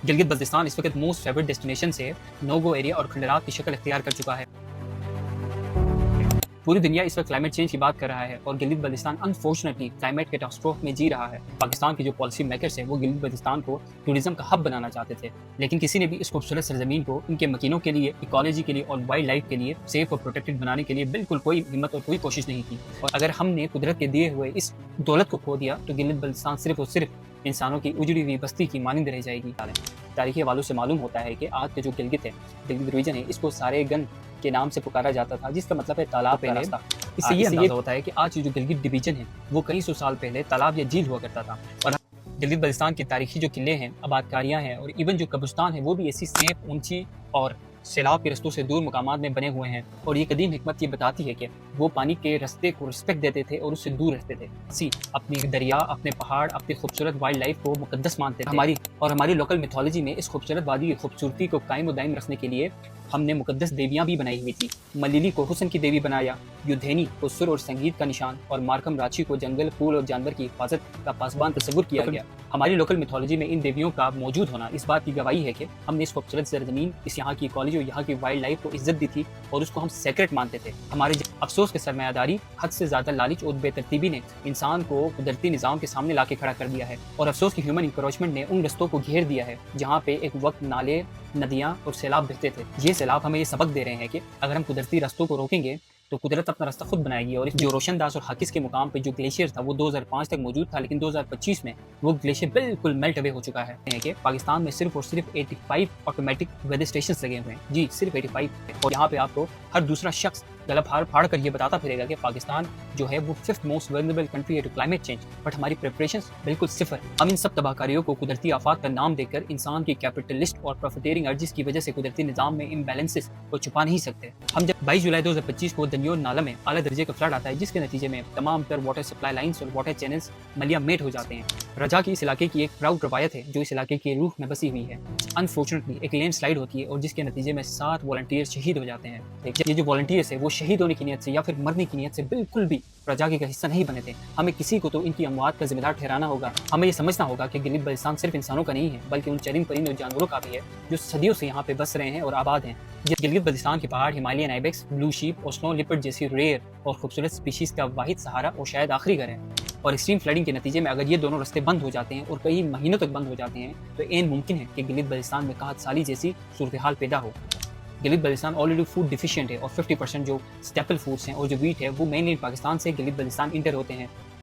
गिलगित बल्तिस्तान इस वक्त most favourite destination से नो गो एरिया और खंडरात की शक्ल इख्तियार कर चुका है। पूरी दुनिया इस वक्त क्लाइमेट चेंज की बात कर रहा है और Gilgit Baltistan unfortunately climate catastrophe में जी रहा है। पाकिस्तान के जो पॉलिसी मेकर्स हैं वो गिलगित बल्तिस्तान को टूरिज्म का हब बनाना चाहते थे, लेकिन किसी ने भी इस खूबसूरत सरजमीन को इनके मकीनों के लिए, इकोलॉजी के लिए और वाइल्ड लाइफ के लिए सेफ और प्रोटेक्टेड बनाने के लिए बिल्कुल कोई हिम्मत और कोई कोशिश नहीं की। और अगर हमने कुदरत के दिए हुए इस दौलत को खो दिया तो गिलगित बल्तिस्तान सिर्फ और सिर्फ इंसानों की उजड़ी हुई बस्ती की मानंद रह जाएगी। तारीखी हवालों से मालूम होता है कि आज के जो गिलगित है, गिलगित रीजन है, इसको सारे गन के नाम से पुकारा जाता था, जिसका मतलब है तालाब का रास्ता। इससे ये अंदाजा होता है कि आज जो गिलगित डिवीजन है वो कई सौ साल पहले तालाब या झील हुआ करता था। और गिलगित बल्तिस्तान के तारीखी जो किले हैं, आबादकारियाँ हैं और इवन जो कब्रिस्तान है वो भी ऐसी सेफ, ऊंची और सैलाब के रस्तों से दूर मकामात में बने हुए हैं। और ये कदीम हिकमत ये बताती है कि वो पानी के रास्ते को रिस्पेक्ट देते थे और उससे दूर रहते थे। अपनी दरिया, अपने पहाड़, अपनी खूबसूरत वाइल्ड लाइफ को मुकद्दस मानते थे। हमारी लोकल मिथोलॉजी में इस खूबसूरत वादी की खूबसूरती को कायम व दायम रखने के लिए हमने मुकद्दस देवियाँ भी बनाई हुई थी। मलिली को हुस्न की देवी बनाया, युद्धेनी को सुर और संगीत का निशान और मार्कम राची को जंगल, फूल और जानवर की हिफाजत का पासबान तस्वुर किया गया। हमारी लोकल मिथोलॉजी में इन देवियों का मौजूद होना इस बात की गवाही है कि हमने इस खूबसूरत सरजमीन, इस यहाँ की इकोलॉजी और यहाँ की वाइल्ड लाइफ को इज्जत दी थी और उसको हम सेक्रेट मानते थे। हमारे अफसोस के सरमायादारी, हद से ज़्यादा लालच और बेतरतीबी ने इंसान को कुदरती निज़ाम के सामने लाके खड़ा कर दिया है। और अफसोस की ह्यूमन इंक्रोचमेंट ने उन रस्तों को घेर दिया है जहाँ पे एक वक्त नाले, नदियाँ और सैलाब बहते थे। ये सैलाब हमें ये सबक दे रहे हैं कि अगर हम कुदरती रस्तों को रोकेंगे तो कुदरत अपना रास्ता खुद बनाएगी। और जो रोशनदास और हाकिस के मुकाम पे जो ग्लेशियर था वो 2005 तक मौजूद था, लेकिन 2025 में वो ग्लेशियर बिल्कुल मेल्ट अवे हो चुका है। कि पाकिस्तान में सिर्फ और सिर्फ 85 ऑटोमेटिक वेदर स्टेशन लगे हुए हैं। जी, सिर्फ 85। और यहाँ पे आपको हर दूसरा शख्स गला फाड़ कर ये बताता फिरेगा कि पाकिस्तान जो है वो 5th मोस्ट वल्नरेबल कंट्री है टू क्लाइमेट चेंज, बट हमारी प्रिपरेशंस बिल्कुल सिफर। हम इन सब तबाहकारियों को कुदरती आफात का नाम देकर इंसान की कैपिटलिस्ट और प्रॉफिटेरिंग अर्जिस की वजह से कुदरती निज़ाम में इम्बैलेंसेस को छुपा नहीं सकते। हम जब 22 जुलाई 2025 को दनियोर नाला में आला दर्जे का फ्लड आता है, जिसके नतीजे में तमाम तर वाटर सप्लाई लाइन्स और वाटर चैनल्स मलिया मेट हो जाते हैं। रजा की इस इलाके की एक प्राउड रवायत है जो इस इलाके की रूह में बसी हुई है। अनफॉर्चुनेटली एक लैंड स्लाइड होती है और जिसके नतीजे में 7 वॉलंटियर्स शहीद हो जाते हैं। ये जो वॉलंटियर्स है वो शहीद होने की नीयत से या फिर मरने की नीयत से बिल्कुल भी प्रजागी का हिस्सा नहीं बने थे। हमें किसी को तो इनकी अमवात का जिम्मेदार ठहराना होगा। हमें ये समझना होगा कि गिलगित बल्तिस्तान सिर्फ इंसानों का नहीं है, बल्कि उन चरिंद परिंद और जानवरों का भी है जो सदियों से यहाँ पे बस रहे हैं और आबाद हैं। गिलगित बल्तिस्तान के पहाड़ हिमालयन आइबेक्स, ब्लू शीप और स्नो लिपर्ड जैसी रेयर और खूबसूरत स्पीशीज का वाहिद सहारा और शायद आखिरी घर है। और एक्सट्रीम फ्लडिंग के नतीजे में अगर ये दोनों रास्ते बंद हो जाते हैं और कई महीनों तक बंद हो जाते हैं तो ऐन मुमकिन है कि गिलगित बल्तिस्तान में कहत साली जैसी सूरत हाल पैदा हो। Gilgit Baltistan already food deficient है और 50% जो स्टेपल फूड्स हैं और जो वीट है वो मेनली पाकिस्तान से गिलगित बल्तिस्तान इंटर होते हैं।